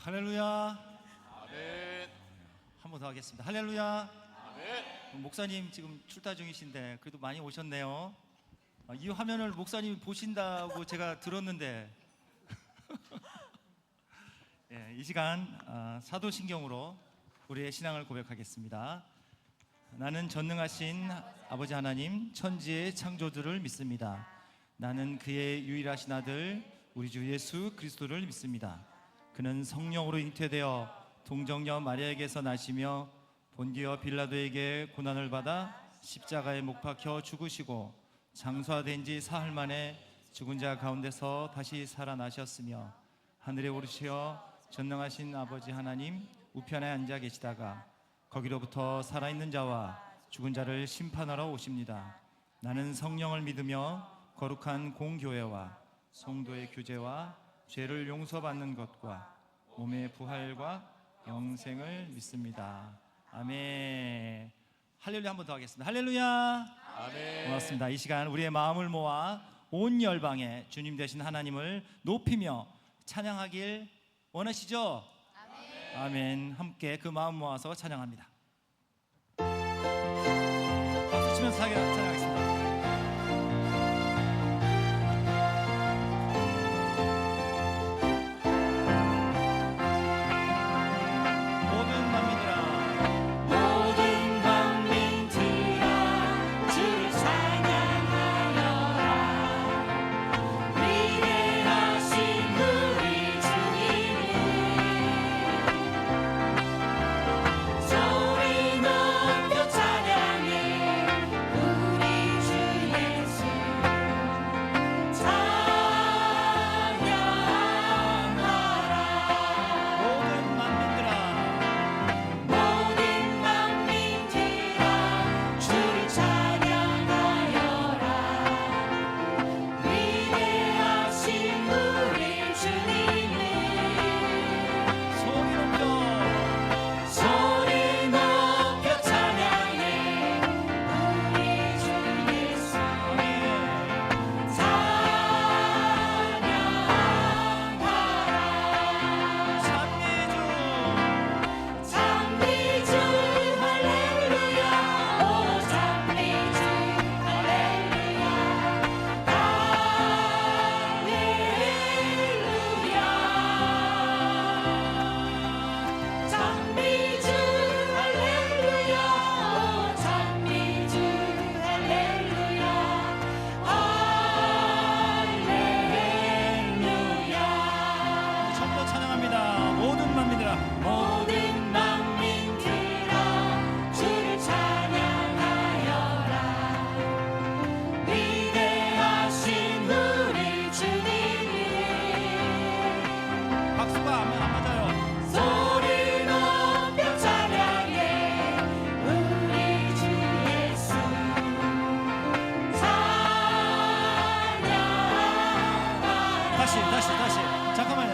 할렐루야. 아멘. 한 번 더 하겠습니다. 할렐루야. 아멘. 목사님 지금 출타 중이신데 그래도 많이 오셨네요. 이 화면을 목사님이 보신다고 제가 들었는데 예, 이 시간 사도신경으로 우리의 신앙을 고백하겠습니다. 나는 전능하신 아버지 하나님 천지의 창조주를 믿습니다. 나는 그의 유일하신 아들 우리 주 예수 그리스도를 믿습니다. 그는 성령으로 잉태되어 동정녀 마리아에게서 나시며 본디오 빌라도에게 고난을 받아 십자가에 못 박혀 죽으시고 장사된 지 사흘 만에 죽은 자 가운데서 다시 살아나셨으며 하늘에 오르시어 전능하신 아버지 하나님 우편에 앉아 계시다가 거기로부터 살아있는 자와 죽은 자를 심판하러 오십니다. 나는 성령을 믿으며 거룩한 공교회와 성도의 교제와 죄를 용서받는 것과 몸의 부활과 영생을 믿습니다. 아멘. 할렐루야. 한 번 더 하겠습니다. 할렐루야. 아멘. 고맙습니다. 이 시간 우리의 마음을 모아 온 열방에 주님 되신 하나님을 높이며 찬양하길 원하시죠? 아멘. 아멘. 함께 그 마음 모아서 찬양합니다. 박수 치면서 찬양하겠습니다.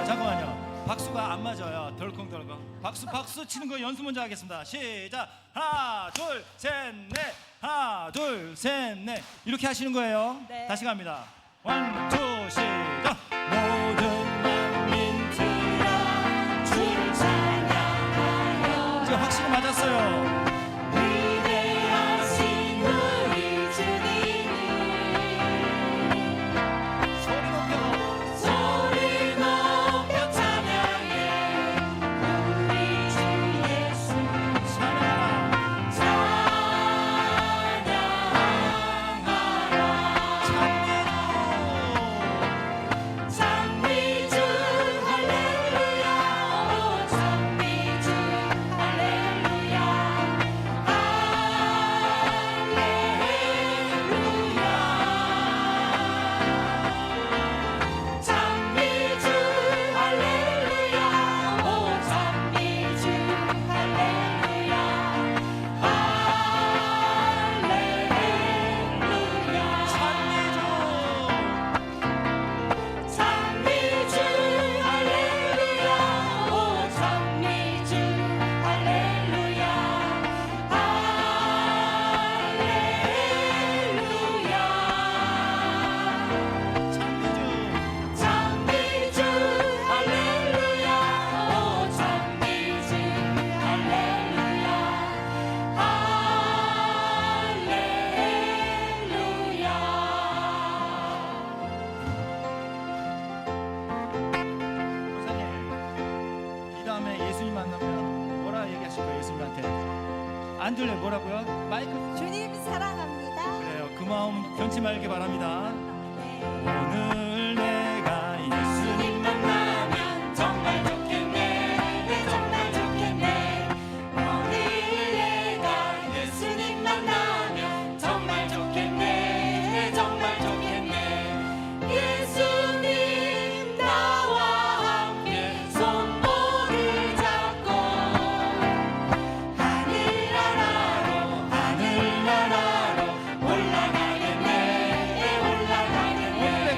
잠깐만요. 박수가 안 맞아요. 덜컹덜컹. 박수 치는 거 연습 먼저 하겠습니다. 시작. 하나 둘 셋 넷. 하나 둘 셋 넷. 이렇게 하시는 거예요. 네. 다시 갑니다. 원, 투, 시작. 모든 만민 들어 주를 찬양하여. 지금 확실히 맞았어요. 안 들려요. 뭐라고요? 마이크. 주님 사랑합니다. 그래요. 그 마음 변치 말기 바랍니다. 네. 오늘 내가 예수님 만나면 정말 좋겠네. 정말 좋겠네. 오늘 내가 예수님 만나면 정말 좋겠네. 정말 좋겠네. 예수님 나와 함께 손목을 잡고 하늘나라로 올라가겠네. 올라가겠네.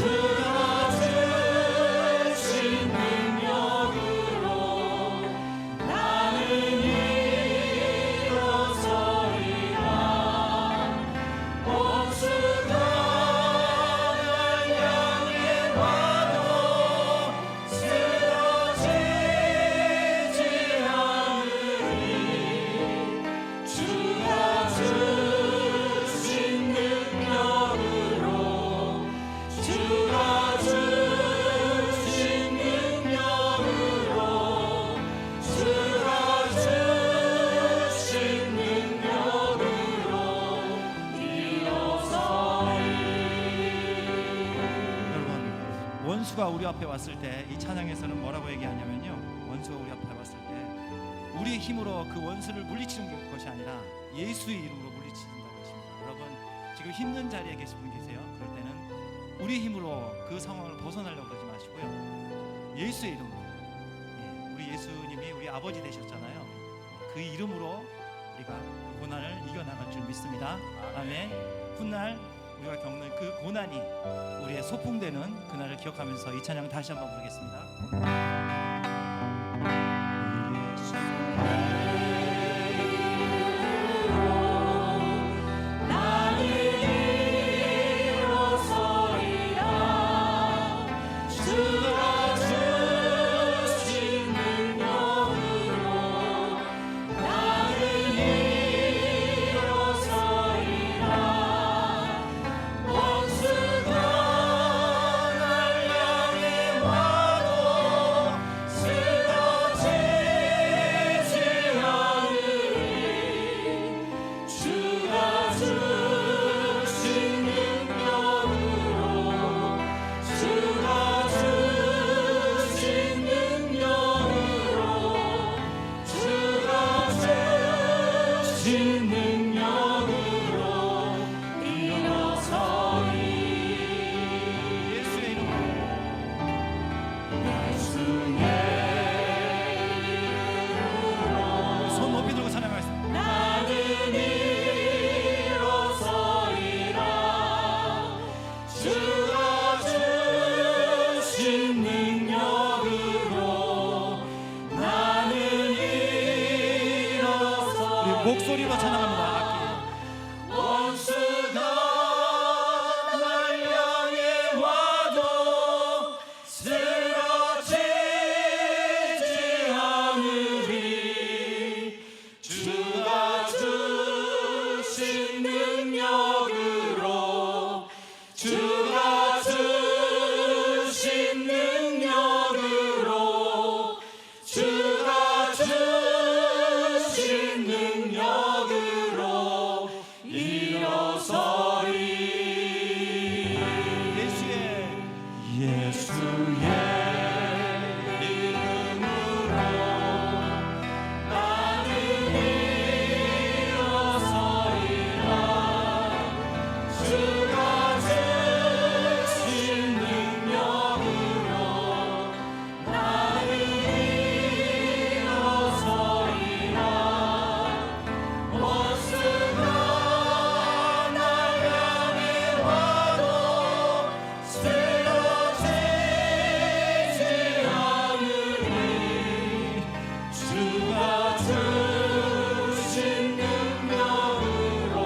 주가 주신 능력으로 나는 일어서리라. 원수가 날 향해 와도 쓰러지지 않으리. 주가 주신 능력으로 주가 주신 능력으로 주가 주신 능력으로 일어서리. 여러분, 원수가 우리 앞에 왔을 때 이 찬양에서는 뭐라고 얘기하냐면요, 원수가 우리 앞에 왔을 때 우리의 힘으로 그 원수를 물리치는 것이 아니라 예수의 이름으로 물리친다고 하십니다. 여러분, 지금 힘든 자리에 계신 분 계세요? 그럴 때는 우리의 힘으로 그 상황을 벗어나려고 그러지 마시고요, 예수의 이름으로, 우리 예수님이 우리 아버지 되셨잖아요. 그 이름으로 우리가 그 고난을 이겨나갈 줄 믿습니다. 아멘. 훗날 우리가 겪는 그 고난이 우리의 소풍되는 그날을 기억하면서 이 찬양 다시 한번 부르겠습니다. 나는 일어서리라. 주가 주신 능력으로 나는 일어서리라. 원수가 날 향해 와도 쓰러지지 않으리. 주가 주신 능력으로 주가 주신 능력으로 주가 주신 능력으로 일어서리. 예수의 이름으로. 예수의 이름으로 손 높이 들고 찬양하겠습니다. 나는 일어서리라. 주가 주신 능력으로 나는 일어서리라. 우리 목소리로 찬양합니다. 악기. 원수가 날 향해 와도 쓰러지지 않으리. 주가 주신 능력으로 주가 주신 능력으로 주가 주신 능력으로 일어서리. 예수의 이름으로 나는 일어서리라. 주가 주신 능력으로 나는 일어서리라. 원수가 날 향해 와도 쓰러지지 않으리. 주가 주신 능력으로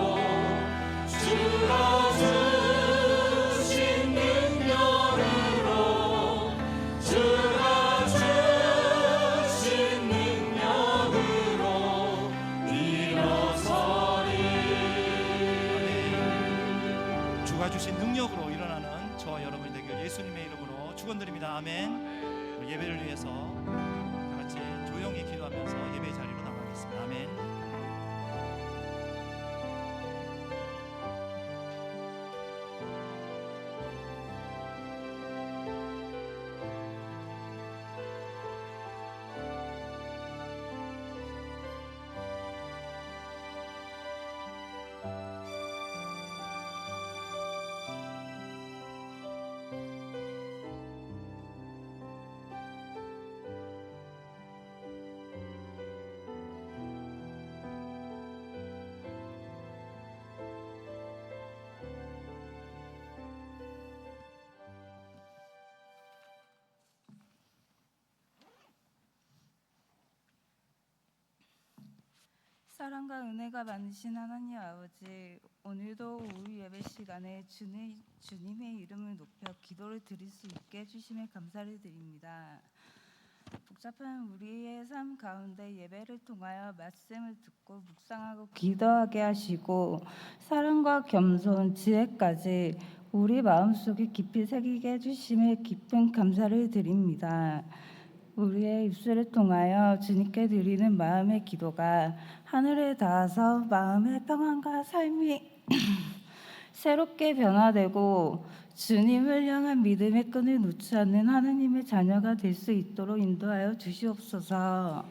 주가 주신 능력으로 주가 주신 능력으로 일어서리. 주가 주신 능력으로 일어나는 저와 여러분이 되길 예수님의 이름으로 축원드립니다. 아멘. 예배를 위해서 다 같이 조용히 기도하면서 예배 자리로 나가겠습니다. 아멘. 사랑과 은혜가 많으신 하나님 아버지, 오늘도 우리 예배 시간에 주님의 이름을 높여 기도를 드릴 수 있게 해주심에 감사를 드립니다. 복잡한 우리의 삶 가운데 예배를 통하여 말씀을 듣고 묵상하고 기도하게 하시고 사랑과 겸손, 지혜까지 우리 마음속에 깊이 새기게 해주심에 깊은 감사를 드립니다. 우리의 입술을 통하여 주님께 드리는 마음의 기도가 하늘에 닿아서 마음의 평안과 삶이 새롭게 변화되고 주님을 향한 믿음의 끈을 놓지 않는 하나님의 자녀가 될 수 있도록 인도하여 주시옵소서.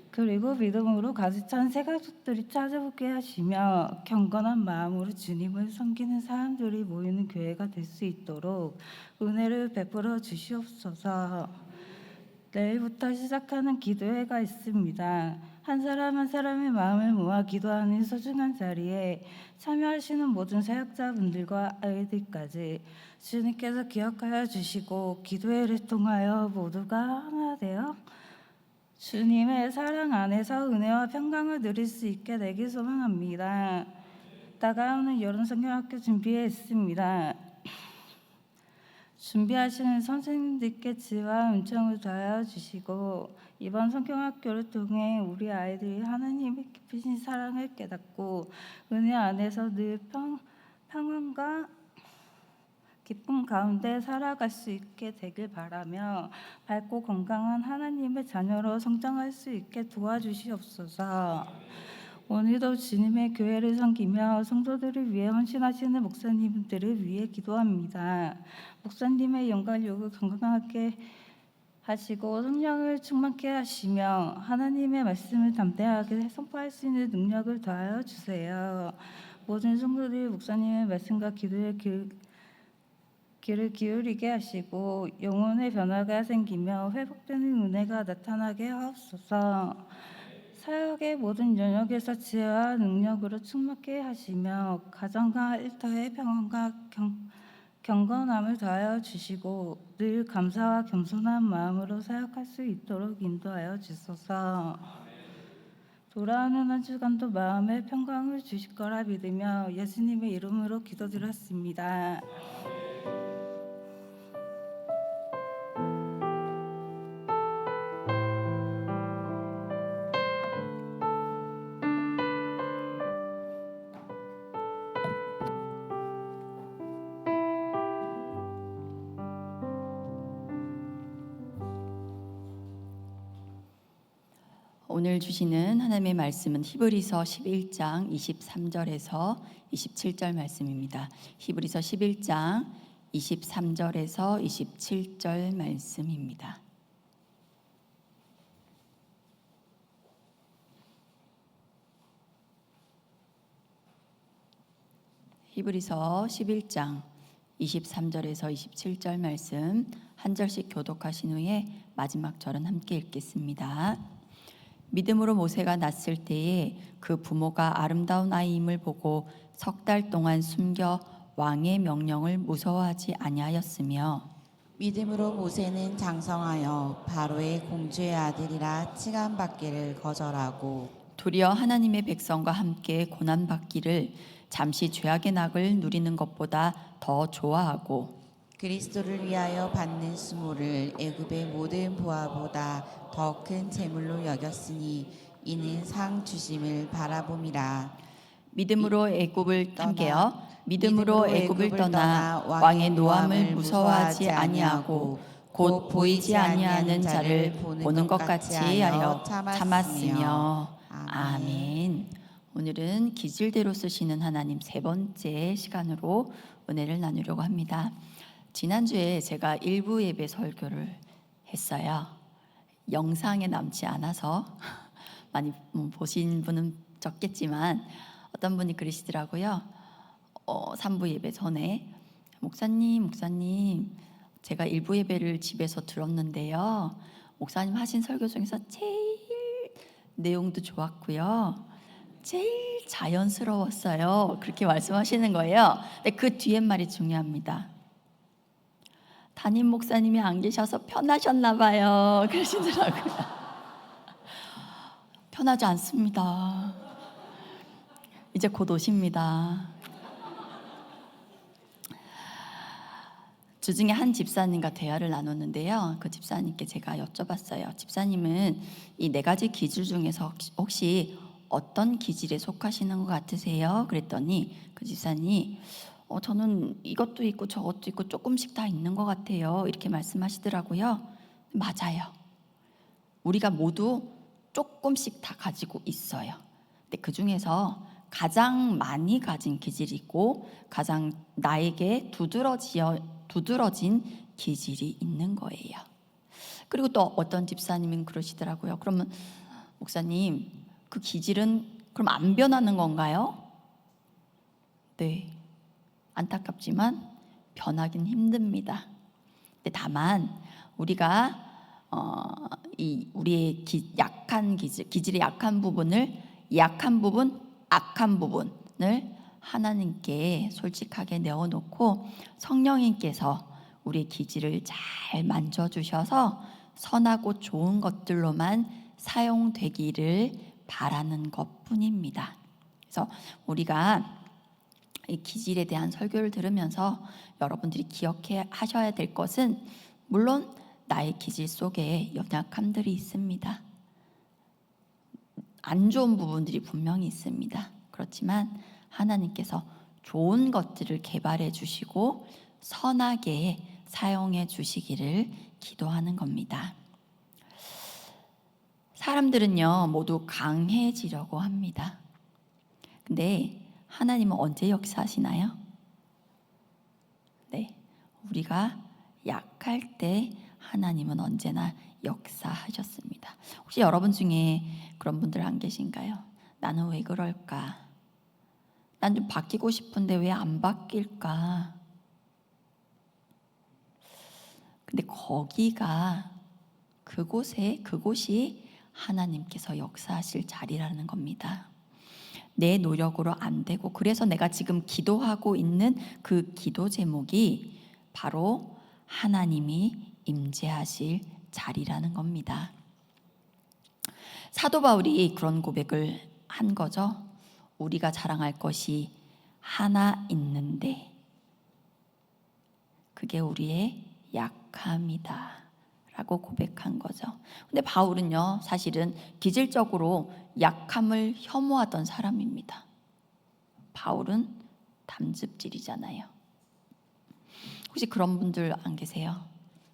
그리고 믿음으로 가득 찬 새 가족들이 찾아오게 하시며 경건한 마음으로 주님을 섬기는 사람들이 모이는 교회가 될 수 있도록 은혜를 베풀어 주시옵소서. 내일부터 시작하는 기도회가 있습니다. 한 사람 한 사람의 마음을 모아 기도하는 소중한 자리에 참여하시는 모든 사역자분들과 아이들까지 주님께서 기억하여 주시고 기도회를 통하여 모두가 하나 되어 주님의 사랑 안에서 은혜와 평강을 누릴 수 있게 되길 소망합니다. 다가오는 여름 성경학교 준비해 있습니다. 준비하시는 선생님들께 지혜와 은총을 더하여 주시고 이번 성경학교를 통해 우리 아이들이 하나님의 깊으신 사랑을 깨닫고 은혜 안에서 늘 평안과 기쁨 가운데 살아갈 수 있게 되길 바라며 밝고 건강한 하나님의 자녀로 성장할 수 있게 도와주시옵소서. 오늘도 주님의 교회를 섬기며 성도들을 위해 헌신하시는 목사님들을 위해 기도합니다. 목사님의 영광력을 건강하게 하시고 성령을 충만케 하시며 하나님의 말씀을 담대하게 선포할 수 있는 능력을 더하여 주세요. 모든 성도들이 목사님의 말씀과 기도에 귀를 기울이게 하시고 영혼의 변화가 생기며 회복되는 은혜가 나타나게 하옵소서. 사역의 모든 영역에서 지혜와 능력으로 충만케 하시며 가정과 일터의 평안과 경건함을 더하여 주시고 늘 감사와 겸손한 마음으로 사역할 수 있도록 인도하여 주소서. 돌아오는 한 주간도 마음의 평강을 주실 거라 믿으며 예수님의 이름으로 기도드렸습니다. 오늘 주시는 하나님의 말씀은 히브리서 11장 23절에서 27절 말씀입니다. 히브리서 11장 23절에서 27절 말씀입니다. 히브리서 11장 23절에서 27절 말씀 한 절씩 교독하신 후에 마지막 절은 함께 읽겠습니다. 믿음으로 모세가 낳았을 때에 그 부모가 아름다운 아이임을 보고 석 달 동안 숨겨 왕의 명령을 무서워하지 아니하였으며 믿음으로 모세는 장성하여 바로의 공주의 아들이라 칭함받기를 거절하고 도리어 하나님의 백성과 함께 고난받기를 잠시 죄악의 낙을 누리는 것보다 더 좋아하고 그리스도를 위하여 받는 수모를 애굽의 모든 보화보다 더 큰 재물로 여겼으니 이는 상 주심을 바라봄이라. 믿음으로 애굽을 함께요. 믿음으로 애굽을 떠나 왕의 노함을 무서워하지 아니하고 곧 보이지 아니하는 자를 보는 것 같이 하여 참았으며. 아멘. 오늘은 기질대로 쓰시는 하나님 세 번째 시간으로 은혜를 나누려고 합니다. 지난주에 제가 일부 예배 설교를 했어요. 영상에 남지 않아서 많이 보신 분은 적겠지만 어떤 분이 그러시더라고요. 3부 예배 전에 목사님 제가 일부 예배를 집에서 들었는데요. 목사님 하신 설교 중에서 제일 내용도 좋았고요. 제일 자연스러웠어요. 그렇게 말씀하시는 거예요. 근데 그 뒤에 말이 중요합니다. 담임 목사님이 안 계셔서 편하셨나 봐요. 그러시더라고요. 편하지 않습니다. 이제 곧 오십니다. 주중에 한 집사님과 대화를 나눴는데요. 그 집사님께 제가 여쭤봤어요. 집사님은 이 4가지 기질 중에서 혹시 어떤 기질에 속하시는 것 같으세요? 그랬더니 그 집사님이 저는 이것도 있고 저것도 있고 조금씩 다 있는 것 같아요. 이렇게 말씀하시더라고요. 맞아요. 우리가 모두 조금씩 다 가지고 있어요. 근데 그 중에서 가장 많이 가진 기질이 있고 가장 나에게 두드러진 기질이 있는 거예요. 그리고 또 어떤 집사님은 그러시더라고요. 그러면 목사님, 그 기질은 그럼 안 변하는 건가요? 네, 안타깝지만 변하긴 힘듭니다. 근데 다만 우리가 우리의 약한 기질의 약한 부분, 악한 부분을 하나님께 솔직하게 내어놓고 성령님께서 우리의 기질을 잘 만져주셔서 선하고 좋은 것들로만 사용되기를 바라는 것뿐입니다. 그래서 우리가 이 기질에 대한 설교를 들으면서 여러분들이 기억해 하셔야 될 것은 물론 나의 기질 속에 연약함들이 있습니다. 안 좋은 부분들이 분명히 있습니다. 그렇지만 하나님께서 좋은 것들을 개발해 주시고 선하게 사용해 주시기를 기도하는 겁니다. 사람들은요, 모두 강해지려고 합니다. 근데 하나님은 언제 역사하시나요? 네, 우리가 약할 때 하나님은 언제나 역사하셨습니다. 혹시 여러분 중에 그런 분들 안 계신가요? 나는 왜 그럴까? 난 좀 바뀌고 싶은데 왜 안 바뀔까? 근데 그곳이 하나님께서 역사하실 자리라는 겁니다. 내 노력으로 안 되고, 그래서 내가 지금 기도하고 있는 그 기도 제목이 바로 하나님이 임재하실 자리라는 겁니다. 사도 바울이 그런 고백을 한 거죠. 우리가 자랑할 것이 하나 있는데 그게 우리의 약함이다 라고 고백한 거죠. 근데 바울은요, 사실은 기질적으로 약함을 혐오하던 사람입니다. 바울은 담즙질이잖아요. 혹시 그런 분들 안 계세요?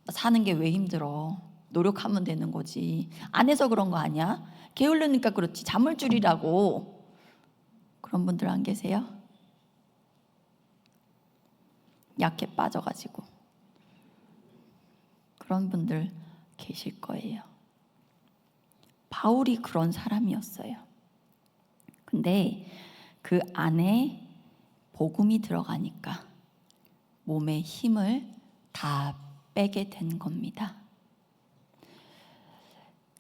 사는 게 왜 힘들어? 노력하면 되는 거지. 안 해서 그런 거 아니야? 게으르니까 그렇지. 자물줄이라고. 그런 분들 안 계세요? 약해 빠져가지고. 그런 분들 계실 거예요. 바울이 그런 사람이었어요. 근데 그 안에 복음이 들어가니까 몸에 힘을 다 빼게 된 겁니다.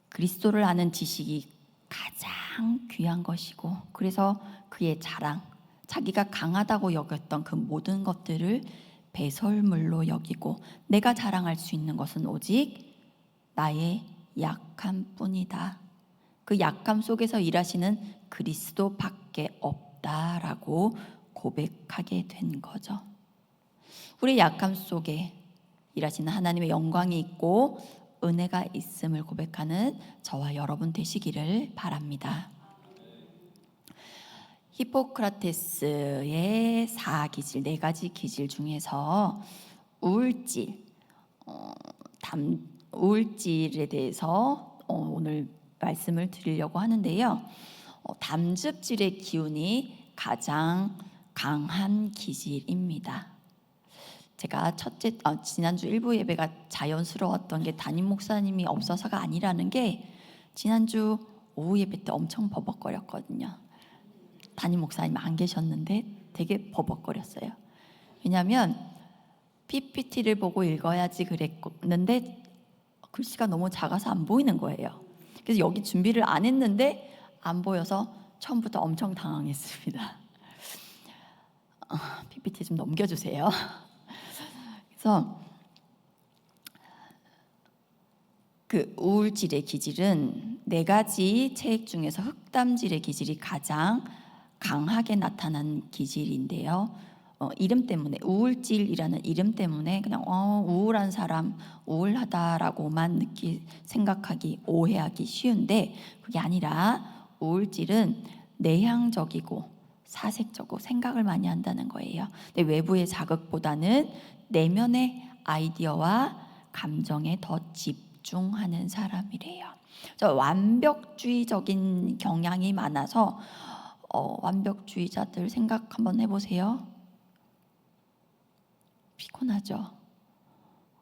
그리스도를 아는 지식이 가장 귀한 것이고, 그래서 그의 자랑, 자기가 강하다고 여겼던 그 모든 것들을 배설물로 여기고, 내가 자랑할 수 있는 것은 오직 나의 약함뿐이다. 그 약함 속에서 일하시는 그리스도밖에 없다라고 고백하게 된 거죠. 우리의 약함 속에 일하시는 하나님의 영광이 있고 은혜가 있음을 고백하는 저와 여러분 되시기를 바랍니다. 히포크라테스의 4기질, 4가지 기질 중에서 우울질에 대해서 오늘 말씀을 드리려고 하는데요. 담즙질의 기운이 가장 강한 기질입니다. 제가 지난주 일부 예배가 자연스러웠던 게 담임 목사님이 없어서가 아니라는 게, 지난주 오후 예배 때 엄청 버벅거렸거든요. 담임 목사님 안 계셨는데 되게 버벅거렸어요. 왜냐하면 PPT를 보고 읽어야지 그랬는데 글씨가 너무 작아서 안 보이는 거예요. 그래서 여기 준비를 안 했는데 안 보여서 처음부터 엄청 당황했습니다. PPT 좀 넘겨주세요. 그래서 그 우울질의 기질은 4가지 체액 중에서 흑담질의 기질이 가장 강하게 나타난 기질인데요. 이름 때문에, 우울질이라는 이름 때문에 그냥 우울한 사람, 우울하다라고만 생각하기, 오해하기 쉬운데, 그게 아니라 우울질은 내향적이고 사색적이고 생각을 많이 한다는 거예요. 근데 외부의 자극보다는 내면의 아이디어와 감정에 더 집중하는 사람이래요. 완벽주의적인 경향이 많아서 완벽주의자들 생각 한번 해보세요. 피곤하죠.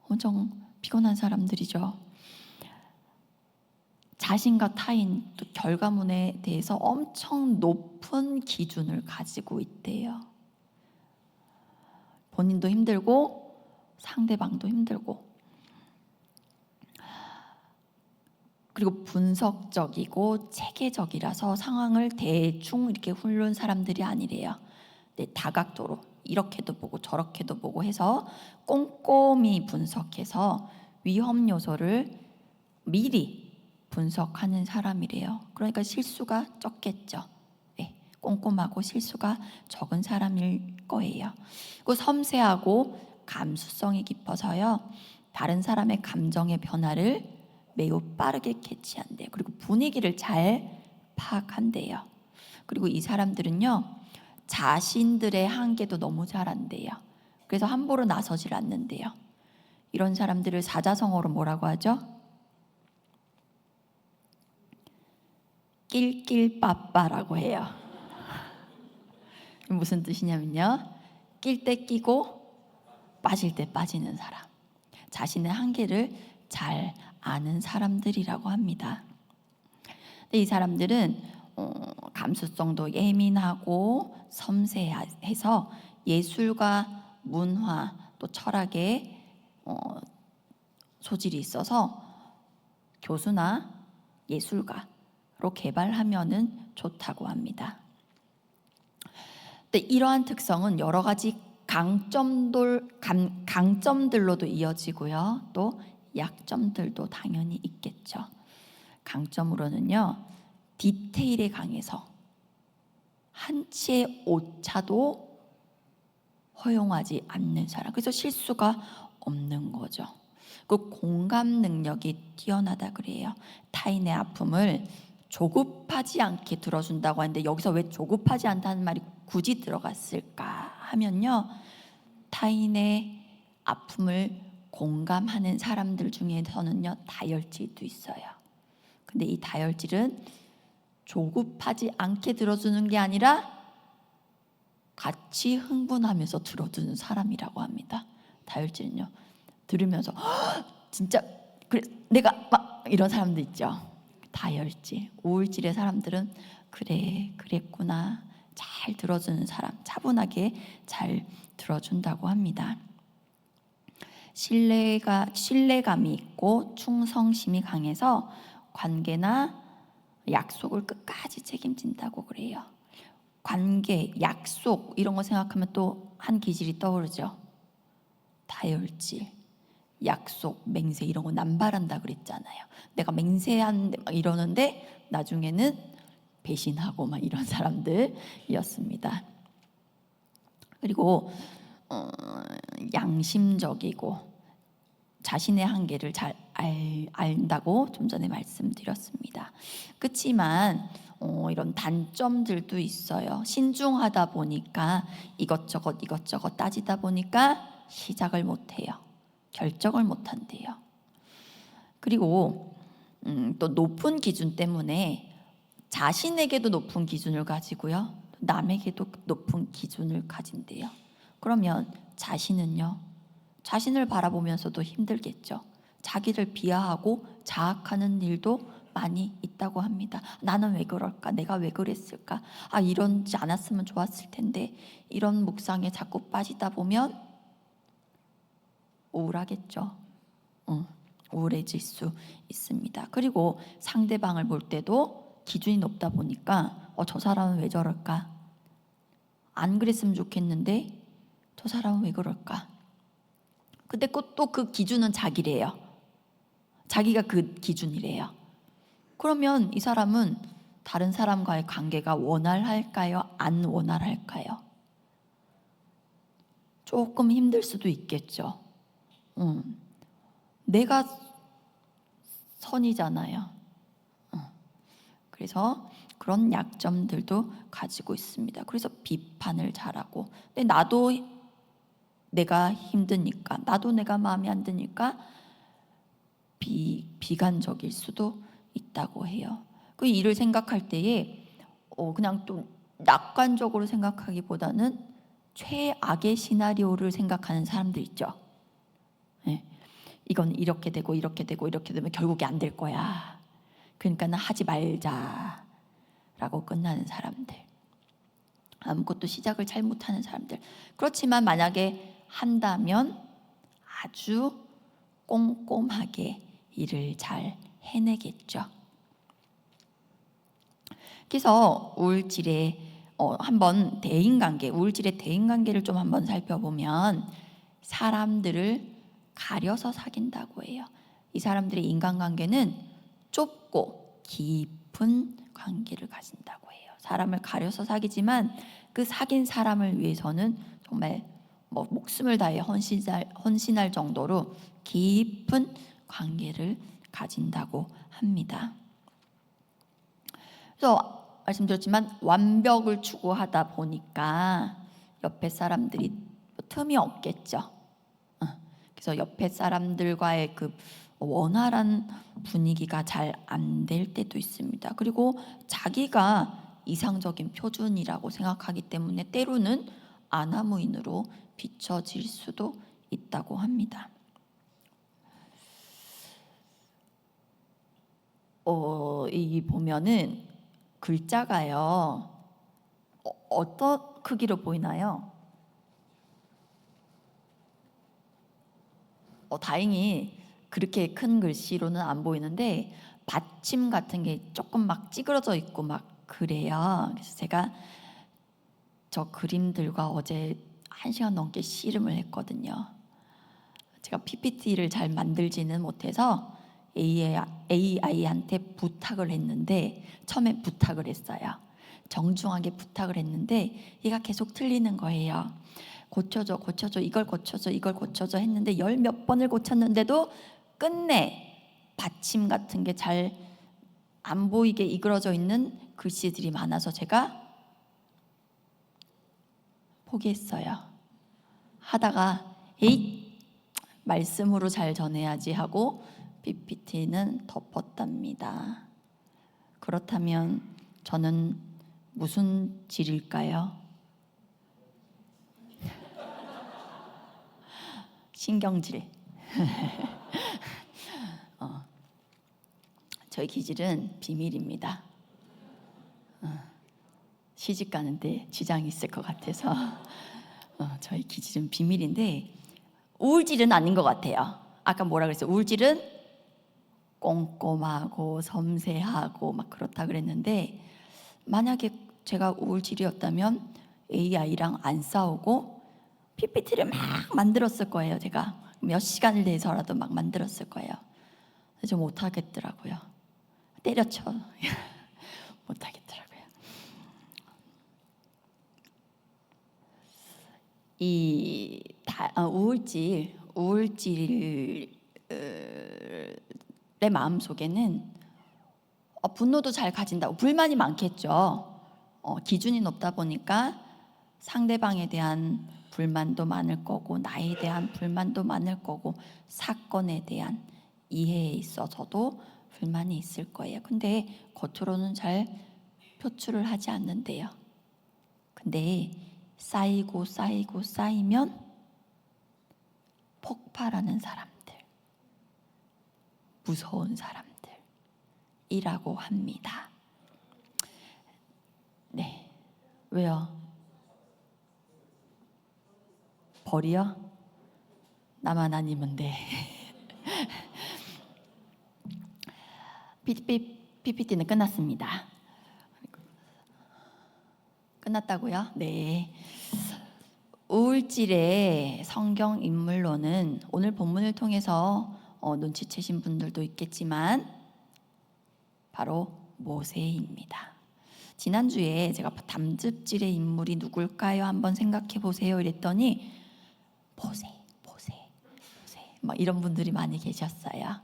엄청 피곤한 사람들이죠. 자신과 타인, 또 결과물에 대해서 엄청 높은 기준을 가지고 있대요. 본인도 힘들고 상대방도 힘들고, 그리고 분석적이고 체계적이라서 상황을 대충 이렇게 훑는 사람들이 아니래요. 네, 다각도로 이렇게도 보고 저렇게도 보고 해서 꼼꼼히 분석해서 위험 요소를 미리 분석하는 사람이래요. 그러니까 실수가 적겠죠. 네, 꼼꼼하고 실수가 적은 사람일 거예요. 그리고 섬세하고 감수성이 깊어서요, 다른 사람의 감정의 변화를 매우 빠르게 캐치한대요. 그리고 분위기를 잘 파악한대요. 그리고 이 사람들은요, 자신들의 한계도 너무 잘 안대요. 그래서 함부로 나서질 않는데요. 이런 사람들을 사자성어로 뭐라고 하죠? 낄낄빠빠라고 해요. 무슨 뜻이냐면요, 낄 때 끼고 빠질 때 빠지는 사람, 자신의 한계를 잘 아는 사람들이라고 합니다. 근데 이 사람들은 감수성도 예민하고 섬세해서 예술과 문화 또 철학에 소질이 있어서 교수나 예술가로 개발하면은 좋다고 합니다. 근데 이러한 특성은 여러 가지 강점들로도 이어지고요, 또 약점들도 당연히 있겠죠. 강점으로는요, 디테일에 강해서 한 치의 오차도 허용하지 않는 사람, 그래서 실수가 없는 거죠. 그 공감 능력이 뛰어나다 그래요. 타인의 아픔을 조급하지 않게 들어준다고 하는데, 여기서 왜 조급하지 않다는 말이 굳이 들어갔을까 하면요, 타인의 아픔을 공감하는 사람들 중에서는요, 다혈질도 있어요. 근데 이 다혈질은 조급하지 않게 들어주는 게 아니라 같이 흥분하면서 들어주는 사람이라고 합니다. 다혈질은요, 들으면서 진짜 그래 내가 막 이런 사람들 있죠. 다혈질, 우울질의 사람들은 그래 그랬구나 잘 들어주는 사람, 차분하게 잘 들어준다고 합니다. 신뢰감이 있고 충성심이 강해서 관계나 약속을 끝까지 책임진다고 그래요. 관계, 약속 이런 거 생각하면 또 한 기질이 떠오르죠. 다혈질, 약속, 맹세 이런 거 남발한다 그랬잖아요. 내가 맹세한데 막 이러는데 나중에는 배신하고 막 이런 사람들이었습니다. 그리고 양심적이고 자신의 한계를 잘 안다고 좀 전에 말씀드렸습니다. 그렇지만 이런 단점들도 있어요. 신중하다 보니까 이것저것 따지다 보니까 시작을 못해요. 결정을 못한대요. 그리고 또 높은 기준 때문에 자신에게도 높은 기준을 가지고요, 남에게도 높은 기준을 가진대요. 그러면 자신은요, 자신을 바라보면서도 힘들겠죠. 자기를 비하하고 자학하는 일도 많이 있다고 합니다. 나는 왜 그럴까? 내가 왜 그랬을까? 이러지 않았으면 좋았을 텐데, 이런 묵상에 자꾸 빠지다 보면 우울하겠죠. 우울해질 수 있습니다. 그리고 상대방을 볼 때도 기준이 높다 보니까 저 사람은 왜 저럴까? 안 그랬으면 좋겠는데 저 사람은 왜 그럴까? 근데 또 그 기준은 자기래요. 자기가 그 기준이래요. 그러면 이 사람은 다른 사람과의 관계가 원활할까요? 안 원활할까요? 조금 힘들 수도 있겠죠. 내가 선이잖아요. 그래서 그런 약점들도 가지고 있습니다. 그래서 비판을 잘하고, 근데 나도 내가 힘드니까, 나도 내가 마음에 안 드니까 비관적일 수도 있다고 해요. 그 일을 생각할 때에 그냥 또 낙관적으로 생각하기보다는 최악의 시나리오를 생각하는 사람들 있죠. 네. 이건 이렇게 되고 이렇게 되고 이렇게 되면 결국에 안 될 거야. 그러니까는 하지 말자라고 끝나는 사람들, 아무것도 시작을 잘 못하는 사람들. 그렇지만 만약에 한다면 아주 꼼꼼하게 일을 잘 해내겠죠. 그래서 우울질의 한번 대인관계, 우울질의 대인관계를 좀 한번 살펴보면 사람들을 가려서 사귄다고 해요. 이 사람들의 인간관계는 좁고 깊은 관계를 가진다고 해요. 사람을 가려서 사귀지만 그 사귄 사람을 위해서는 정말 목숨을 다해 헌신할 정도로 깊은 관계를 가진다고 합니다. 그래서 말씀드렸지만 완벽을 추구하다 보니까 옆에 사람들이 틈이 없겠죠. 그래서 옆에 사람들과의 그 원활한 분위기가 잘 안 될 때도 있습니다. 그리고 자기가 이상적인 표준이라고 생각하기 때문에 때로는 아나무인으로 비춰질 수도 있다고 합니다. 이 보면은 글자가요, 어떤 크기로 보이나요? 다행히 그렇게 큰 글씨로는 안 보이는데 받침 같은 게 조금 막 찌그러져 있고 막 그래요. 그래서 제가 저 그림들과 어제 1시간 넘게 씨름을 했거든요. 제가 PPT를 잘 만들지는 못해서 AI한테 부탁을 했는데, 처음에 부탁을 했어요. 정중하게 부탁을 했는데 얘가 계속 틀리는 거예요. 고쳐줘, 이걸 고쳐줘 했는데 10몇 번을 고쳤는데도 끝내 받침 같은 게 잘 안 보이게 이그러져 있는 글씨들이 많아서 제가 포기했어요. 하다가 말씀으로 잘 전해야지 하고 PPT는 덮었답니다. 그렇다면 저는 무슨 질일까요? 신경질. 저희 기질은 비밀입니다. 시집 가는데 지장이 있을 것 같아서 저희 기질은 비밀인데, 우울질은 아닌 것 같아요. 아까 뭐라 그랬어요? 우울질은 꼼꼼하고 섬세하고 막 그렇다 그랬는데, 만약에 제가 우울질이었다면 AI랑 안 싸우고 PPT를 막 만들었을 거예요. 제가 몇 시간을 내서라도 막 만들었을 거예요. 근데 저 못하겠더라고요. 때려쳐. 못하겠더라고요. 우울질의 마음 속에는 분노도 잘 가진다고, 불만이 많겠죠. 기준이 높다 보니까 상대방에 대한 불만도 많을 거고, 나에 대한 불만도 많을 거고, 사건에 대한 이해에 있어서도 불만이 있을 거예요. 근데 겉으로는 잘 표출을 하지 않는데요. 근데 쌓이면 폭발하는 사람들, 무서운 사람들이라고 합니다. 네, 왜요? 벌이요? 나만 아니면 돼. PPT는 끝났습니다. 끝났다고요? 네. 우울질의 성경 인물론은 오늘 본문을 통해서 눈치채신 분들도 있겠지만 바로 모세입니다. 지난주에 제가 담즙질의 인물이 누굴까요? 한번 생각해 보세요 이랬더니 모세 막 이런 분들이 많이 계셨어요.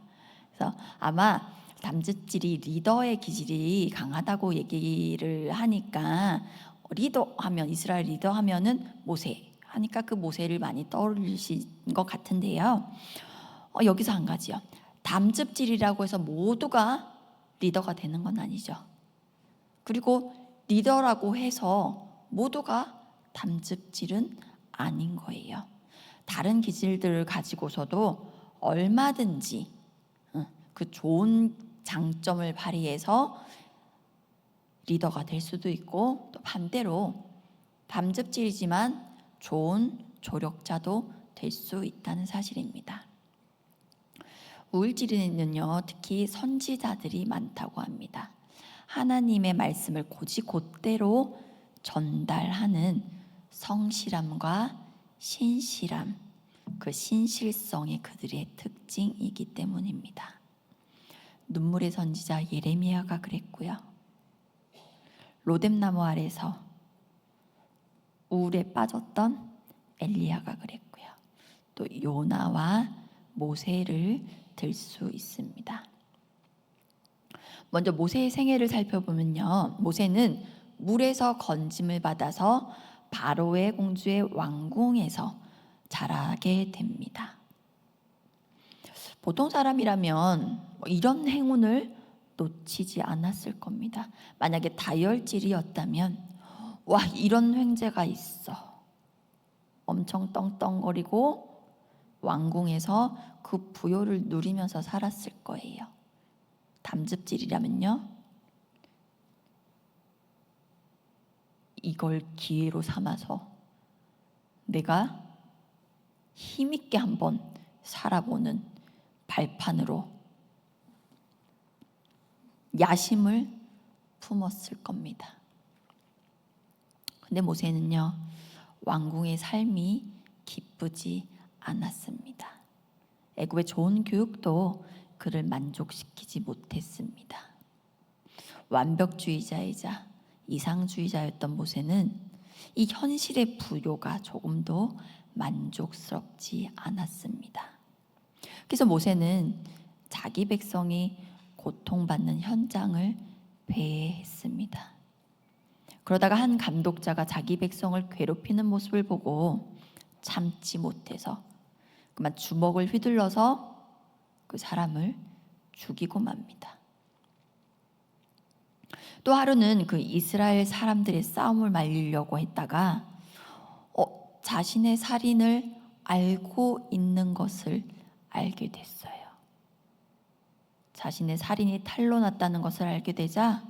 그래서 아마 담즙질이 리더의 기질이 강하다고 얘기를 하니까 리더하면 이스라엘 리더하면은 모세 하니까 그 모세를 많이 떠올리신 것 같은데요. 여기서 한 가지요. 담즙질이라고 해서 모두가 리더가 되는 건 아니죠. 그리고 리더라고 해서 모두가 담즙질은 아닌 거예요. 다른 기질들을 가지고서도 얼마든지 그 좋은 장점을 발휘해서 리더가 될 수도 있고 또 반대로 담즙질이지만 좋은 조력자도 될 수 있다는 사실입니다. 우울질에는요 특히 선지자들이 많다고 합니다. 하나님의 말씀을 곧이곧대로 전달하는 성실함과 신실함, 그 신실성이 그들의 특징이기 때문입니다. 눈물의 선지자 예레미야가 그랬고요. 로뎀나무 아래서 우울에 빠졌던 엘리야가 그랬고요. 또 요나와 모세를 들 수 있습니다. 먼저 모세의 생애를 살펴보면요. 모세는 물에서 건짐을 받아서 바로의 공주의 왕궁에서 자라게 됩니다. 보통 사람이라면 이런 행운을 놓치지 않았을 겁니다. 만약에 다혈질이었다면 와 이런 횡재가 있어. 엄청 떵떵거리고 왕궁에서 그 부요를 누리면서 살았을 거예요. 담즙질이라면요. 이걸 기회로 삼아서 내가 힘있게 한번 살아보는 발판으로 야심을 품었을 겁니다. 근데 모세는요, 왕궁의 삶이 기쁘지 않았습니다. 애굽의 좋은 교육도 그를 만족시키지 못했습니다. 완벽주의자이자 이상주의자였던 모세는 이 현실의 부요가 조금도 만족스럽지 않았습니다. 그래서 모세는 자기 백성이 고통받는 현장을 배회했습니다. 그러다가 한 감독자가 자기 백성을 괴롭히는 모습을 보고 참지 못해서 그만 주먹을 휘둘러서 그 사람을 죽이고 맙니다. 또 하루는 그 이스라엘 사람들의 싸움을 말리려고 했다가 자신의 살인을 알고 있는 것을 알게 됐어요. 자신의 살인이 탄로났다는 것을 알게 되자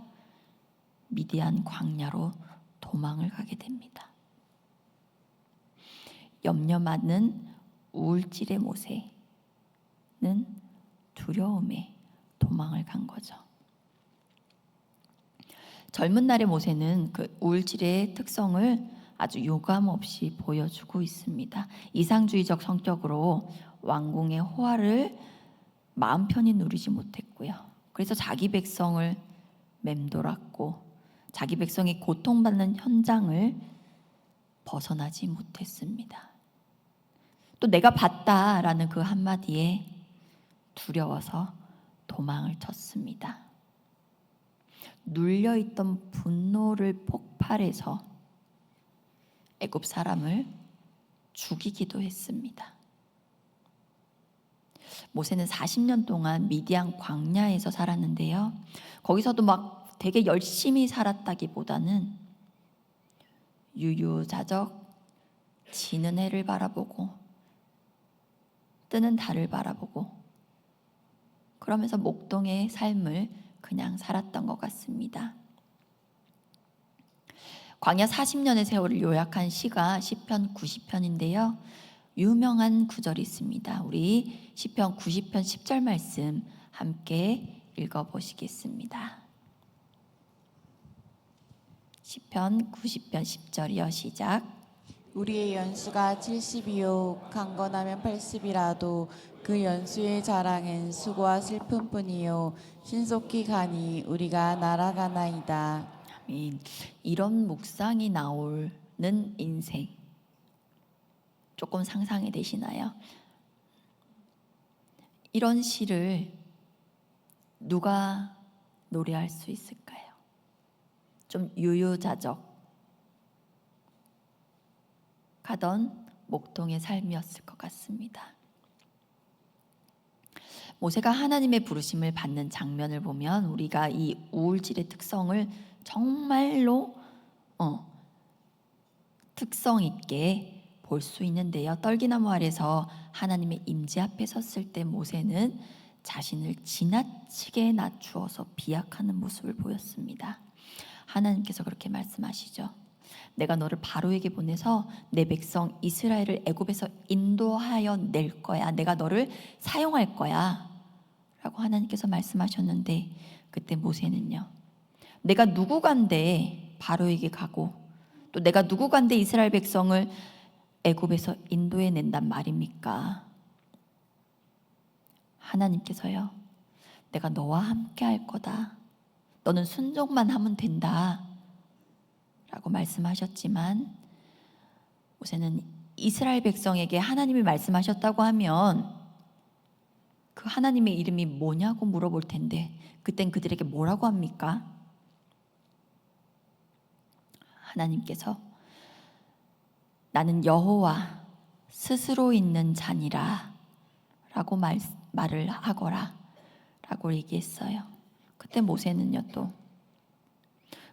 미디안 광야로 도망을 가게 됩니다. 염려 많은 우울질의 모세는 두려움에 도망을 간 거죠. 젊은 날의 모세는 그 우울질의 특성을 아주 유감 없이 보여주고 있습니다. 이상주의적 성격으로 왕궁의 호화를 마음 편히 누리지 못했고요. 그래서 자기 백성을 맴돌았고 자기 백성이 고통받는 현장을 벗어나지 못했습니다. 또 내가 봤다라는 그 한마디에 두려워서 도망을 쳤습니다. 눌려있던 분노를 폭발해서 애굽 사람을 죽이기도 했습니다. 모세는 40년 동안 미디안 광야에서 살았는데요. 거기서도 막 되게 열심히 살았다기보다는 유유자적 지는 해를 바라보고 뜨는 달을 바라보고 그러면서 목동의 삶을 그냥 살았던 것 같습니다. 광야 40년의 세월을 요약한 시가 시편 90편인데요. 유명한 구절이 있습니다. 우리 시편 90편 10절 말씀 함께 읽어보시겠습니다. 시편 90편 10절이요. 시작. 우리의 연수가 70이요 강건하면 80이라도 그 연수의 자랑은 수고와 슬픔뿐이요 신속히 가니 우리가 날아가나이다. 이런 묵상이 나오는 인생 조금 상상이 되시나요? 이런 시를 누가 노래할 수 있을까요? 좀 유유자적 하던 목동의 삶이었을 것 같습니다. 모세가 하나님의 부르심을 받는 장면을 보면 우리가 이 우울질의 특성을 정말로 특성 있게 볼 수 있는데요. 떨기나무 아래서 하나님의 임재 앞에 섰을 때 모세는 자신을 지나치게 낮추어서 비약하는 모습을 보였습니다. 하나님께서 그렇게 말씀하시죠. 내가 너를 바로에게 보내서 내 백성 이스라엘을 애굽에서 인도하여 낼 거야. 내가 너를 사용할 거야 라고 하나님께서 말씀하셨는데, 그때 모세는요, 내가 누구간데 바로에게 가고 또 내가 누구간데 이스라엘 백성을 애굽에서 인도해 낸단 말입니까? 하나님께서요, 내가 너와 함께 할 거다. 너는 순종만 하면 된다 라고 말씀하셨지만, 모세는 이스라엘 백성에게 하나님이 말씀하셨다고 하면 그 하나님의 이름이 뭐냐고 물어볼 텐데 그땐 그들에게 뭐라고 합니까? 하나님께서 나는 여호와 스스로 있는 자니라 라고 말을 하거라 라고 얘기했어요. 그때 모세는요, 또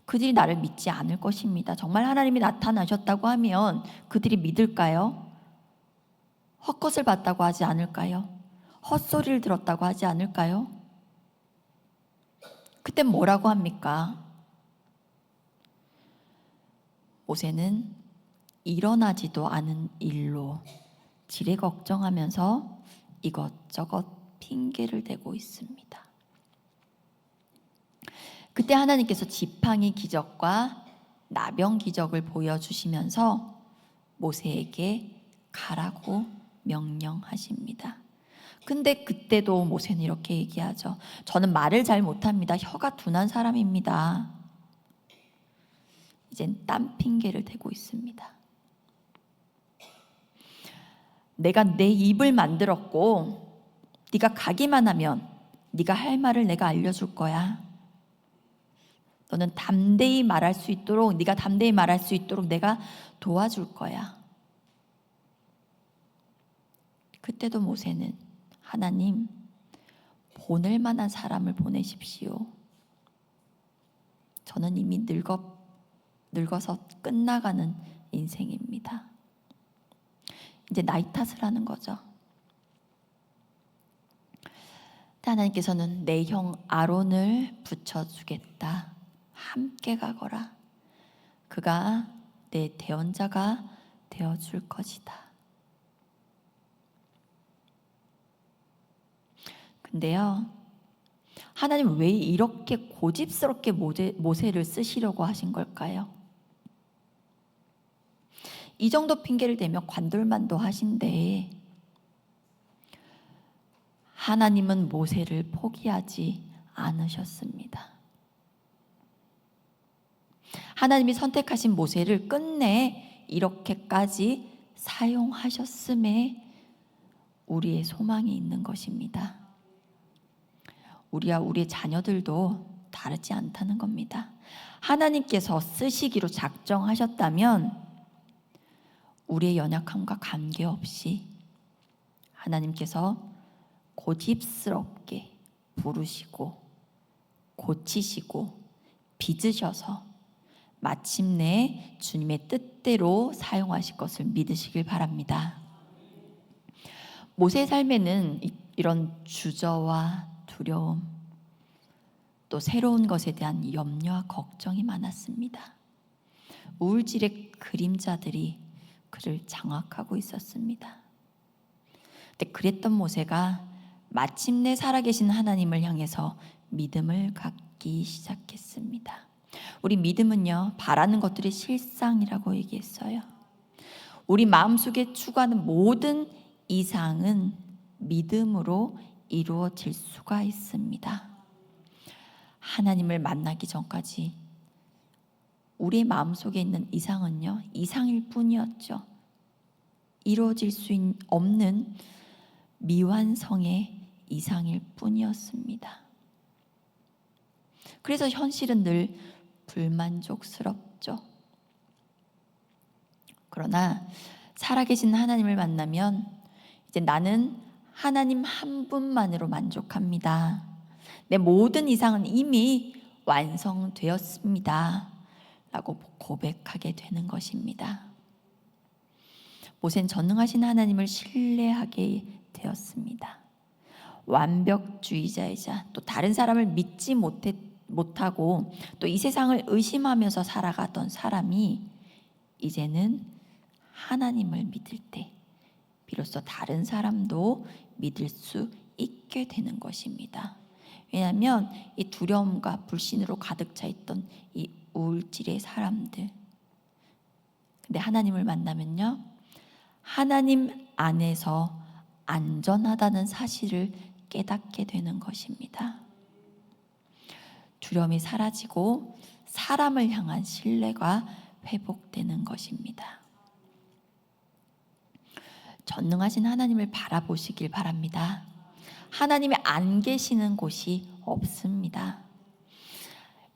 그들이 나를 믿지 않을 것입니다. 정말 하나님이 나타나셨다고 하면 그들이 믿을까요? 헛것을 봤다고 하지 않을까요? 헛소리를 들었다고 하지 않을까요? 그때 뭐라고 합니까? 모세는 일어나지도 않은 일로 지레 걱정하면서 이것저것 핑계를 대고 있습니다. 그때 하나님께서 지팡이 기적과 나병 기적을 보여주시면서 모세에게 가라고 명령하십니다. 근데 그때도 모세는 이렇게 얘기하죠. 저는 말을 잘 못합니다. 혀가 둔한 사람입니다. 이젠 딴 핑계를 대고 있습니다. 내가 내 입을 만들었고 네가 가기만 하면 네가 할 말을 내가 알려줄 거야. 너는 담대히 말할 수 있도록, 네가 담대히 말할 수 있도록 내가 도와줄 거야. 그때도 모세는 하나님, 보낼 만한 사람을 보내십시오. 저는 이미 늙어서 끝나가는 인생입니다. 이제 나이 탓을 하는 거죠. 하나님께서는 내 형 아론을 붙여주겠다. 함께 가거라. 그가 내 대언자가 되어줄 것이다. 근데요, 하나님 왜 이렇게 고집스럽게 모세를 쓰시려고 하신 걸까요? 이 정도 핑계를 대며 관둘만도 하신데 하나님은 모세를 포기하지 않으셨습니다. 하나님이 선택하신 모세를 끝내 이렇게까지 사용하셨음에 우리의 소망이 있는 것입니다. 우리와 우리의 자녀들도 다르지 않다는 겁니다. 하나님께서 쓰시기로 작정하셨다면 우리의 연약함과 관계없이 하나님께서 고집스럽게 부르시고 고치시고 빚으셔서 마침내 주님의 뜻대로 사용하실 것을 믿으시길 바랍니다. 모세의 삶에는 이런 주저와 두려움, 또 새로운 것에 대한 염려와 걱정이 많았습니다. 우울질의 그림자들이 그를 장악하고 있었습니다. 근데 그랬던 모세가 마침내 살아계신 하나님을 향해서 믿음을 갖기 시작했습니다. 우리 믿음은요, 바라는 것들의 실상이라고 얘기했어요. 우리 마음속에 추구하는 모든 이상은 믿음으로 이루어질 수가 있습니다. 하나님을 만나기 전까지 우리의 마음속에 있는 이상은요, 이상일 뿐이었죠. 이루어질 수 없는 미완성의 이상일 뿐이었습니다. 그래서 현실은 늘 불만족스럽죠. 그러나 살아계신 하나님을 만나면 이제 나는 하나님 한 분만으로 만족합니다. 내 모든 이상은 이미 완성되었습니다. 라고 고백하게 되는 것입니다. 모세는 전능하신 하나님을 신뢰하게 되었습니다. 완벽주의자이자 또 다른 사람을 믿지 못하고 또 이 세상을 의심하면서 살아가던 사람이 이제는 하나님을 믿을 때 비로소 다른 사람도 믿을 수 있게 되는 것입니다. 왜냐하면 이 두려움과 불신으로 가득 차 있던 이 우울질의 사람들, 근데 하나님을 만나면요, 하나님 안에서 안전하다는 사실을 깨닫게 되는 것입니다. 두려움이 사라지고 사람을 향한 신뢰가 회복되는 것입니다. 전능하신 하나님을 바라보시길 바랍니다. 하나님이 안 계시는 곳이 없습니다.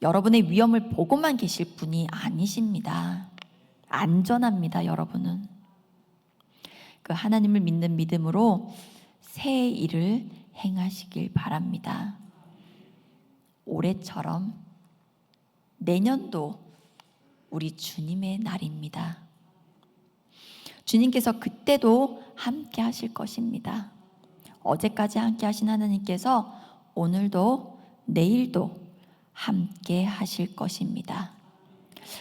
여러분의 위험을 보고만 계실 분이 아니십니다. 안전합니다, 여러분은. 그 하나님을 믿는 믿음으로 새 일을 행하시길 바랍니다. 올해처럼 내년도 우리 주님의 날입니다. 주님께서 그때도 함께 하실 것입니다. 어제까지 함께 하신 하나님께서 오늘도 내일도 함께 하실 것입니다.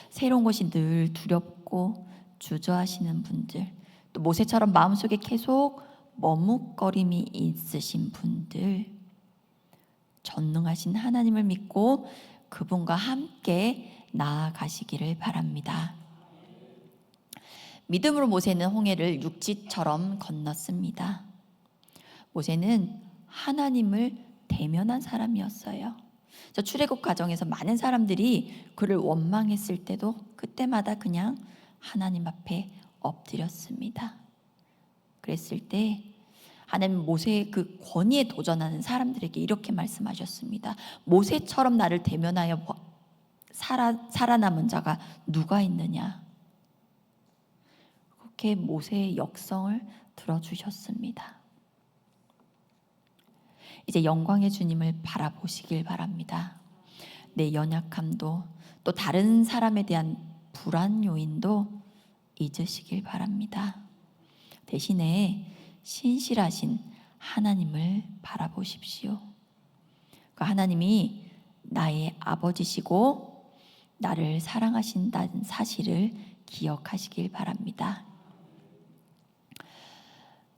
새로운 것이 늘 두렵고 주저하시는 분들, 또 모세처럼 마음속에 계속 머뭇거림이 있으신 분들, 전능하신 하나님을 믿고 그분과 함께 나아가시기를 바랍니다. 믿음으로 모세는 홍해를 육지처럼 건넜습니다. 모세는 하나님을 대면한 사람이었어요. 출애굽 과정에서 많은 사람들이 그를 원망했을 때도 그때마다 그냥 하나님 앞에 엎드렸습니다. 그랬을 때 하나님 모세의 그 권위에 도전하는 사람들에게 이렇게 말씀하셨습니다. 모세처럼 나를 대면하여 살아남은 자가 누가 있느냐? 그렇게 모세의 역성을 들어주셨습니다. 이제 영광의 주님을 바라보시길 바랍니다. 내 연약함도 또 다른 사람에 대한 불안 요인도 잊으시길 바랍니다. 대신에 신실하신 하나님을 바라보십시오. 그 하나님이 나의 아버지시고 나를 사랑하신다는 사실을 기억하시길 바랍니다.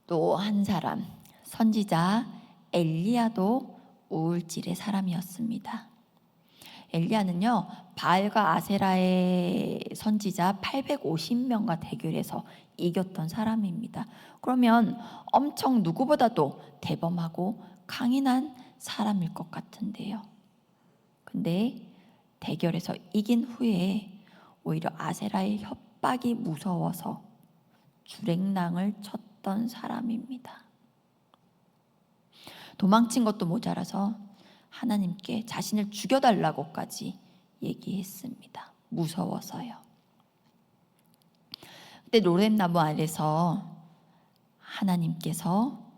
또 한 사람, 선지자 엘리야도 우울질의 사람이었습니다. 엘리야는요, 바알과 아세라의 선지자 850명과 대결해서 이겼던 사람입니다. 그러면 엄청 누구보다도 대범하고 강인한 사람일 것 같은데요. 근데 대결에서 이긴 후에 오히려 아세라의 협박이 무서워서 주랭랑을 쳤던 사람입니다. 도망친 것도 모자라서 하나님께 자신을 죽여달라고까지 얘기했습니다. 무서워서요. 그때 로뎀나무 아래서 하나님께서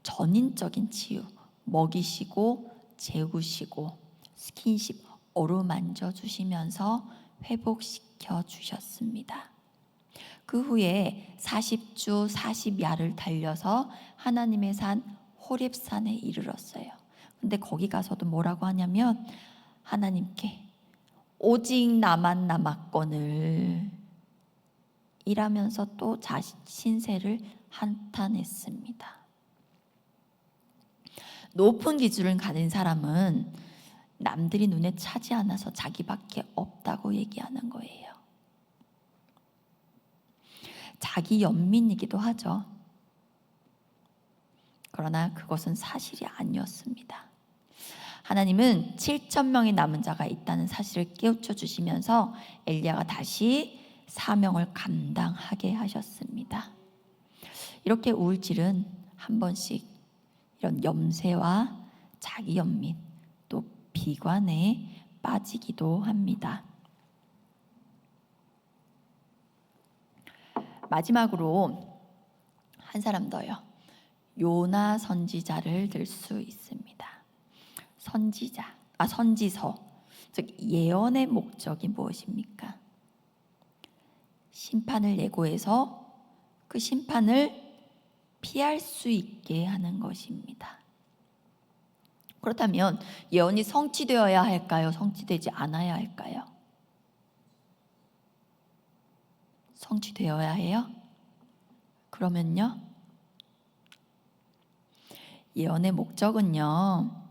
전인적인 치유, 먹이시고 재우시고 스킨십 어루만져 주시면서 회복시켜 주셨습니다. 그 후에 40주 40야를 달려서 하나님의 산 호렙산에 이르렀어요. 근데 거기 가서도 뭐라고 하냐면 하나님께 오직 나만 남았거늘 이라면서 또 자신 신세를 한탄했습니다. 높은 기준을 가진 사람은 남들이 눈에 차지 않아서 자기밖에 없다고 얘기하는 거예요. 자기 연민이기도 하죠. 그러나 그것은 사실이 아니었습니다. 하나님은 7천 명의 남은 자가 있다는 사실을 깨우쳐 주시면서 엘리야가 다시 사명을 감당하게 하셨습니다. 이렇게 우울질은 한 번씩 이런 염세와 자기 연민 또 비관에 빠지기도 합니다. 마지막으로 한 사람 더요. 요나 선지자를 들 수 있습니다. 선지서, 즉 예언의 목적이 무엇입니까? 심판을 예고해서 그 심판을 피할 수 있게 하는 것입니다. 그렇다면 예언이 성취되어야 할까요? 성취되지 않아야 할까요? 성취되어야 해요? 그러면요? 예언의 목적은요,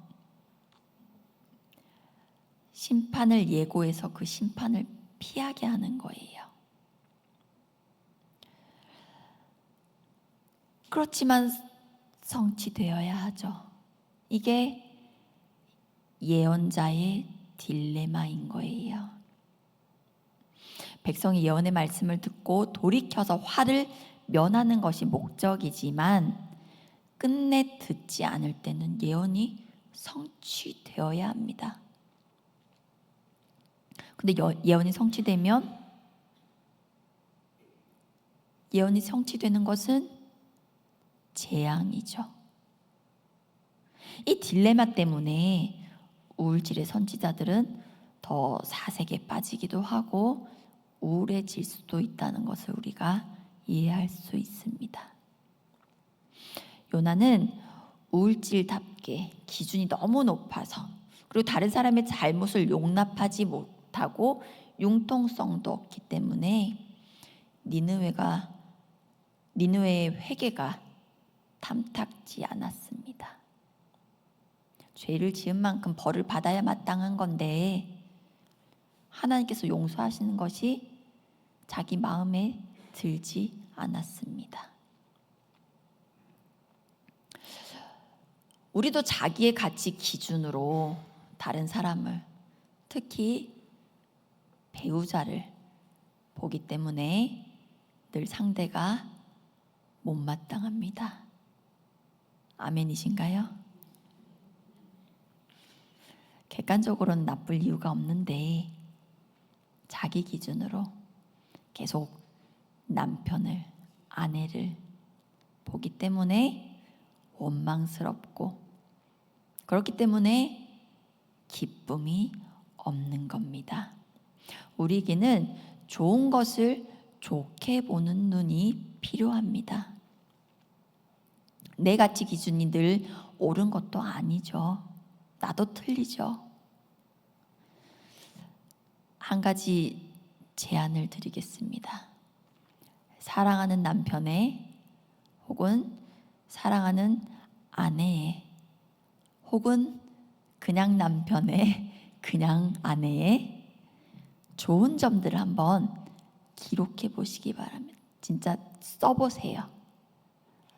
심판을 예고해서 그 심판을 피하게 하는 거예요. 그렇지만 성취되어야 하죠. 이게 예언자의 딜레마인 거예요. 백성이 예언의 말씀을 듣고 돌이켜서 화를 면하는 것이 목적이지만 끝내 듣지 않을 때는 예언이 성취되어야 합니다. 근데 예언이 성취되면 예언이 성취되는 것은 재앙이죠. 이 딜레마 때문에 우울질의 선지자들은 더 사색에 빠지기도 하고 우울해질 수도 있다는 것을 우리가 이해할 수 있습니다. 요나는 우울질답게 기준이 너무 높아서 그리고 다른 사람의 잘못을 용납하지 못하고 융통성도 없기 때문에 니느웨의 회개가 탐탁지 않았습니다. 죄를 지은 만큼 벌을 받아야 마땅한 건데 하나님께서 용서하시는 것이 자기 마음에 들지 않았습니다. 우리도 자기의 가치 기준으로 다른 사람을, 특히 배우자를 보기 때문에 늘 상대가 못마땅합니다. 아멘이신가요? 객관적으로는 나쁠 이유가 없는데 자기 기준으로 계속 남편을, 아내를 보기 때문에 원망스럽고 그렇기 때문에 기쁨이 없는 겁니다. 우리에게는 좋은 것을 좋게 보는 눈이 필요합니다. 내 가치 기준이 늘 옳은 것도 아니죠. 나도 틀리죠. 한 가지 제안을 드리겠습니다. 사랑하는 남편의 혹은 사랑하는 아내의 혹은 그냥 남편의 그냥 아내의 좋은 점들을 한번 기록해 보시기 바랍니다. 진짜 써보세요.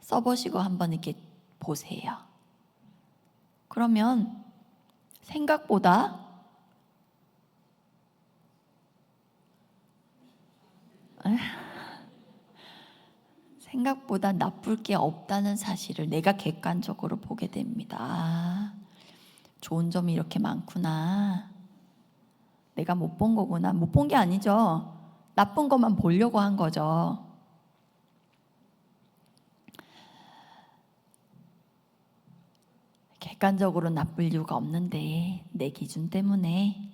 써보시고 한번 이렇게 보세요. 그러면 생각보다 나쁠 게 없다는 사실을 내가 객관적으로 보게 됩니다. 좋은 점이 이렇게 많구나. 내가 못 본 거구나. 못 본 게 아니죠. 나쁜 것만 보려고 한 거죠. 객관적으로 나쁠 이유가 없는데 내 기준 때문에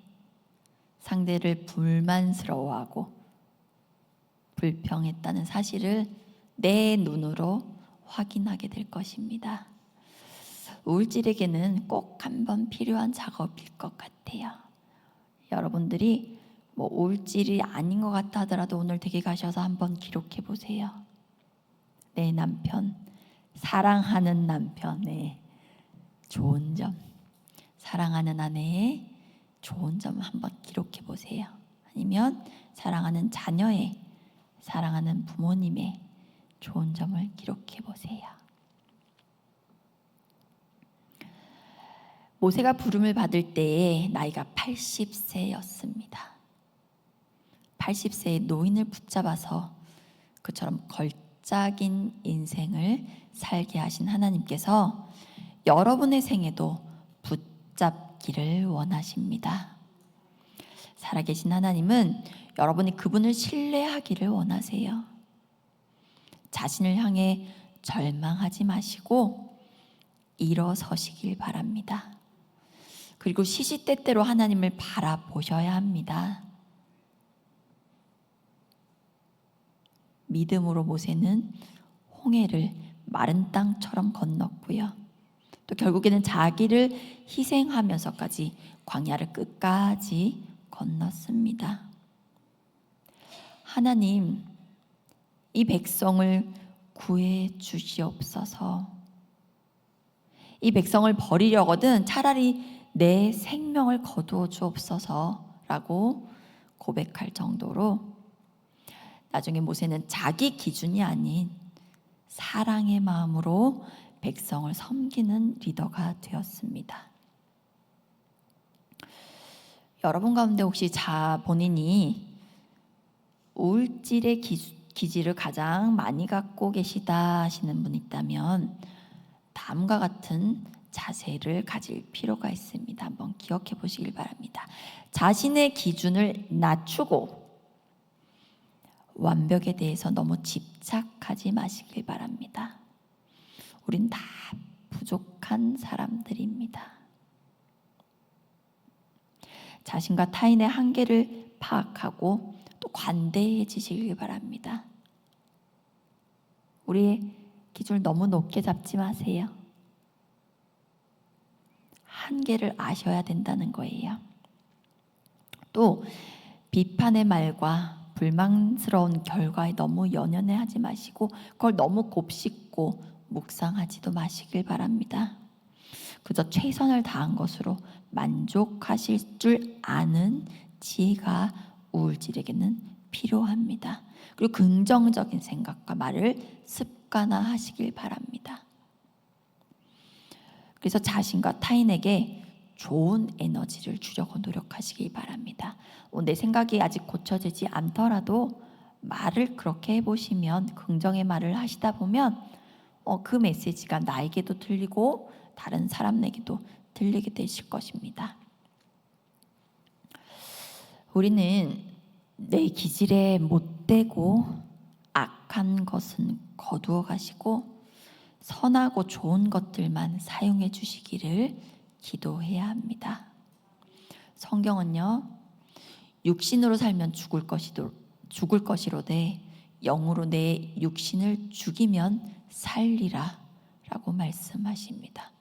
상대를 불만스러워하고 불평했다는 사실을 내 눈으로 확인하게 될 것입니다. 우울질에게는 꼭 한번 필요한 작업일 것 같아요. 여러분들이 우울질이 아닌 것 같다 하더라도 오늘 댁에 가셔서 한번 기록해 보세요. 내 남편, 사랑하는 남편의 좋은 점, 사랑하는 아내의 좋은 점 한번 기록해 보세요. 아니면 사랑하는 자녀의, 사랑하는 부모님의 좋은 점을 기록해 보세요. 모세가 부름을 받을 때에 나이가 80세였습니다. 80세의 노인을 붙잡아서 그처럼 걸작인 인생을 살게 하신 하나님께서 여러분의 생에도 붙잡기를 원하십니다. 살아계신 하나님은 여러분이 그분을 신뢰하기를 원하세요. 자신을 향해 절망하지 마시고 일어서시길 바랍니다. 그리고 시시때때로 하나님을 바라보셔야 합니다. 믿음으로 모세는 홍해를 마른 땅처럼 건넜고요. 또 결국에는 자기를 희생하면서까지 광야를 끝까지 건넜습니다. 하나님, 이 백성을 구해 주시옵소서. 이 백성을 버리려거든 차라리 내 생명을 거두어 주옵소서라고 고백할 정도로 나중에 모세는 자기 기준이 아닌 사랑의 마음으로 백성을 섬기는 리더가 되었습니다. 여러분 가운데 혹시 본인이 우울질의 기질을 가장 많이 갖고 계시다 하시는 분 있다면 다음과 같은 자세를 가질 필요가 있습니다. 한번 기억해 보시길 바랍니다. 자신의 기준을 낮추고 완벽에 대해서 너무 집착하지 마시길 바랍니다. 우린 다 부족한 사람들입니다. 자신과 타인의 한계를 파악하고 또 관대해지시길 바랍니다. 우리의 기준을 너무 높게 잡지 마세요. 한계를 아셔야 된다는 거예요. 또 비판의 말과 불만스러운 결과에 너무 연연해하지 마시고 그걸 너무 곱씹고 묵상하지도 마시길 바랍니다. 그저 최선을 다한 것으로 만족하실 줄 아는 지혜가 우울질에게는 필요합니다. 그리고 긍정적인 생각과 말을 습관화하시길 바랍니다. 그래서 자신과 타인에게 좋은 에너지를 주려고 노력하시길 바랍니다. 내 생각이 아직 고쳐지지 않더라도 말을 그렇게 해보시면, 긍정의 말을 하시다 보면 그 메시지가 나에게도 들리고 다른 사람에게도 들리게 되실 것입니다. 우리는 내 기질에 못되고 악한 것은 거두어 가시고 선하고 좋은 것들만 사용해 주시기를 기도해야 합니다. 성경은요, 육신으로 살면 죽을 것이로되 영으로 내 육신을 죽이면 살리라 라고 말씀하십니다.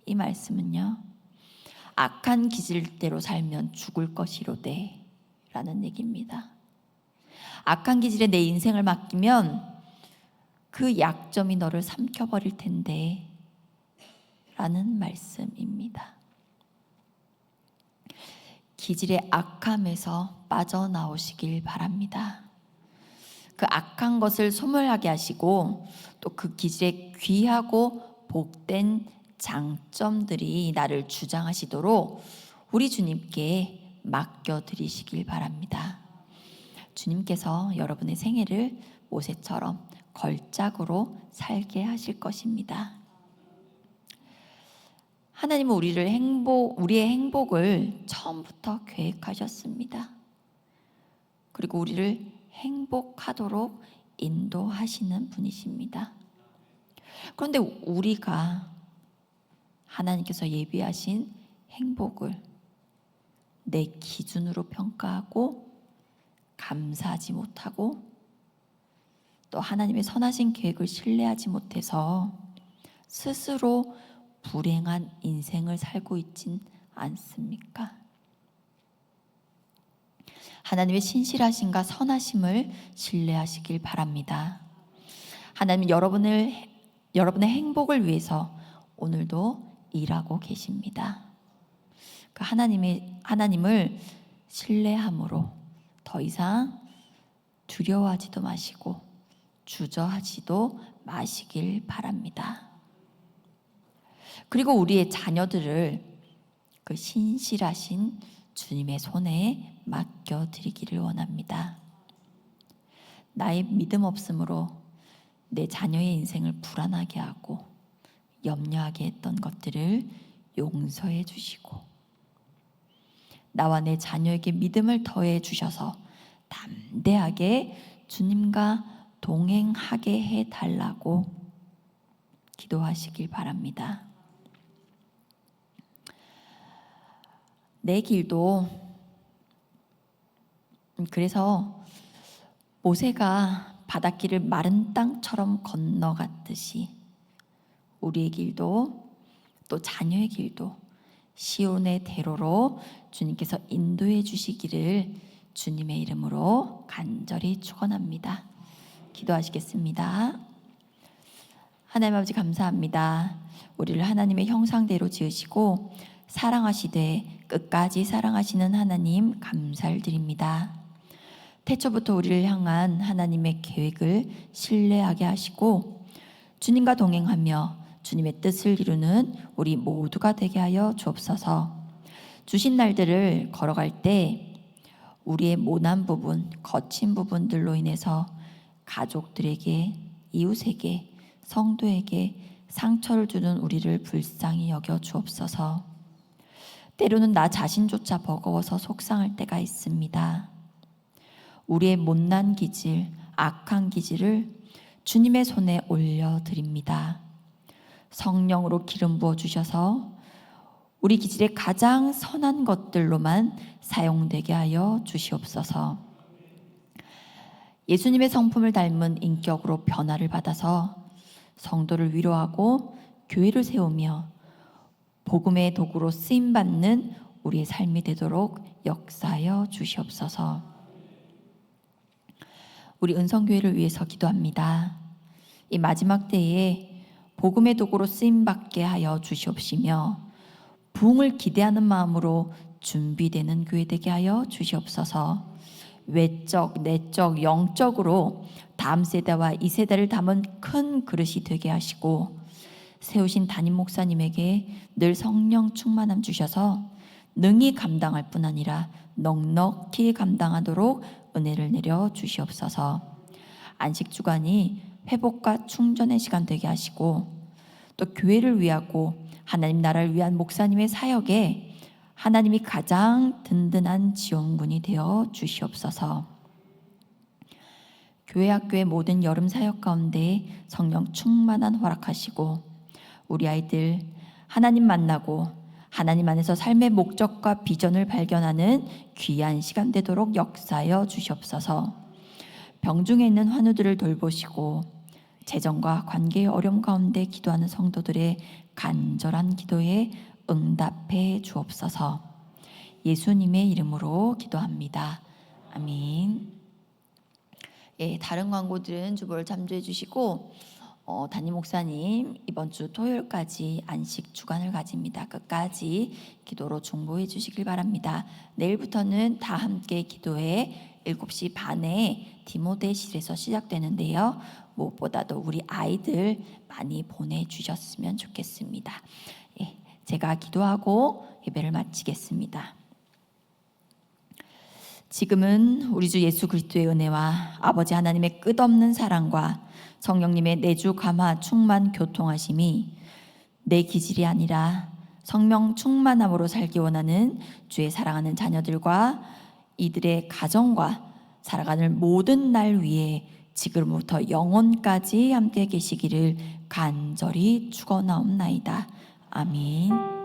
이 말씀은요, 악한 기질대로 살면 죽을 것이로되 라는 얘기입니다. 악한 기질에 내 인생을 맡기면 그 약점이 너를 삼켜버릴 텐데 라는 말씀입니다. 기질의 악함에서 빠져나오시길 바랍니다. 그 악한 것을 소멸하게 하시고 또 그 기질의 귀하고 복된 장점들이 나를 주장하시도록 우리 주님께 맡겨드리시길 바랍니다. 주님께서 여러분의 생애를 모세처럼 걸작으로 살게 하실 것입니다. 하나님은 우리의 행복을 처음부터 계획하셨습니다. 그리고 우리를 행복하도록 인도하시는 분이십니다. 그런데 우리가 하나님께서 예비하신 행복을 내 기준으로 평가하고 감사하지 못하고 또 하나님의 선하신 계획을 신뢰하지 못해서 스스로 불행한 인생을 살고 있진 않습니까? 하나님의 신실하심과 선하심을 신뢰하시길 바랍니다. 하나님은 여러분의 행복을 위해서 오늘도 일하고 계십니다. 그 하나님을 신뢰함으로 더 이상 두려워하지도 마시고 주저하지도 마시길 바랍니다. 그리고 우리의 자녀들을 그 신실하신 주님의 손에 맡겨드리기를 원합니다. 나의 믿음 없음으로 내 자녀의 인생을 불안하게 하고 염려하게 했던 것들을 용서해 주시고 나와 내 자녀에게 믿음을 더해 주셔서 담대하게 주님과 동행하게 해달라고 기도하시길 바랍니다. 내 길도 그래서 모세가 바닷길을 마른 땅처럼 건너갔듯이 우리의 길도 또 자녀의 길도 시온의 대로로 주님께서 인도해 주시기를 주님의 이름으로 간절히 축원합니다. 기도하시겠습니다. 하나님 아버지 감사합니다. 우리를 하나님의 형상대로 지으시고 사랑하시되 끝까지 사랑하시는 하나님 감사를 드립니다. 태초부터 우리를 향한 하나님의 계획을 신뢰하게 하시고 주님과 동행하며 주님의 뜻을 이루는 우리 모두가 되게 하여 주옵소서. 주신 날들을 걸어갈 때 우리의 모난 부분, 거친 부분들로 인해서 가족들에게, 이웃에게, 성도에게 상처를 주는 우리를 불쌍히 여겨 주옵소서. 때로는 나 자신조차 버거워서 속상할 때가 있습니다. 우리의 못난 기질, 악한 기질을 주님의 손에 올려드립니다. 성령으로 기름 부어 주셔서 우리 기질의 가장 선한 것들로만 사용되게 하여 주시옵소서. 예수님의 성품을 닮은 인격으로 변화를 받아서 성도를 위로하고 교회를 세우며 복음의 도구로 쓰임받는 우리의 삶이 되도록 역사하여 주시옵소서. 우리 은성교회를 위해서 기도합니다. 이 마지막 때에 복음의 도구로 쓰임받게 하여 주시옵시며 부흥을 기대하는 마음으로 준비되는 교회 되게 하여 주시옵소서. 외적, 내적, 영적으로 다음 세대와 이 세대를 담은 큰 그릇이 되게 하시고 세우신 담임 목사님에게 늘 성령 충만함 주셔서 능히 감당할 뿐 아니라 넉넉히 감당하도록 은혜를 내려 주시옵소서. 안식주간이 회복과 충전의 시간 되게 하시고 또 교회를 위하고 하나님 나라를 위한 목사님의 사역에 하나님이 가장 든든한 지원군이 되어 주시옵소서. 교회 학교의 모든 여름 사역 가운데 성령 충만한 허락하시고 우리 아이들 하나님 만나고 하나님 안에서 삶의 목적과 비전을 발견하는 귀한 시간 되도록 역사하여 주시옵소서. 병중에 있는 환우들을 돌보시고 재정과 관계의 어려움 가운데 기도하는 성도들의 간절한 기도에 응답해 주옵소서. 예수님의 이름으로 기도합니다. 아멘. 예, 다른 광고들은 주보를 참조해 주시고 담임 목사님 이번 주 토요일까지 안식 주간을 가집니다. 끝까지 기도로 중보해 주시길 바랍니다. 내일부터는 다 함께 기도회 7시 반에 디모데실에서 시작되는데요. 무엇보다도 우리 아이들 많이 보내주셨으면 좋겠습니다. 예, 제가 기도하고 예배를 마치겠습니다. 지금은 우리 주 예수 그리스도의 은혜와 아버지 하나님의 끝없는 사랑과 성령님의 내주 감화 충만 교통하심이 내 기질이 아니라 성령 충만함으로 살기 원하는 주의 사랑하는 자녀들과 이들의 가정과 살아가는 모든 날 위에 지금부터 영원까지 함께 계시기를 간절히 축원하옵나이다. 아멘.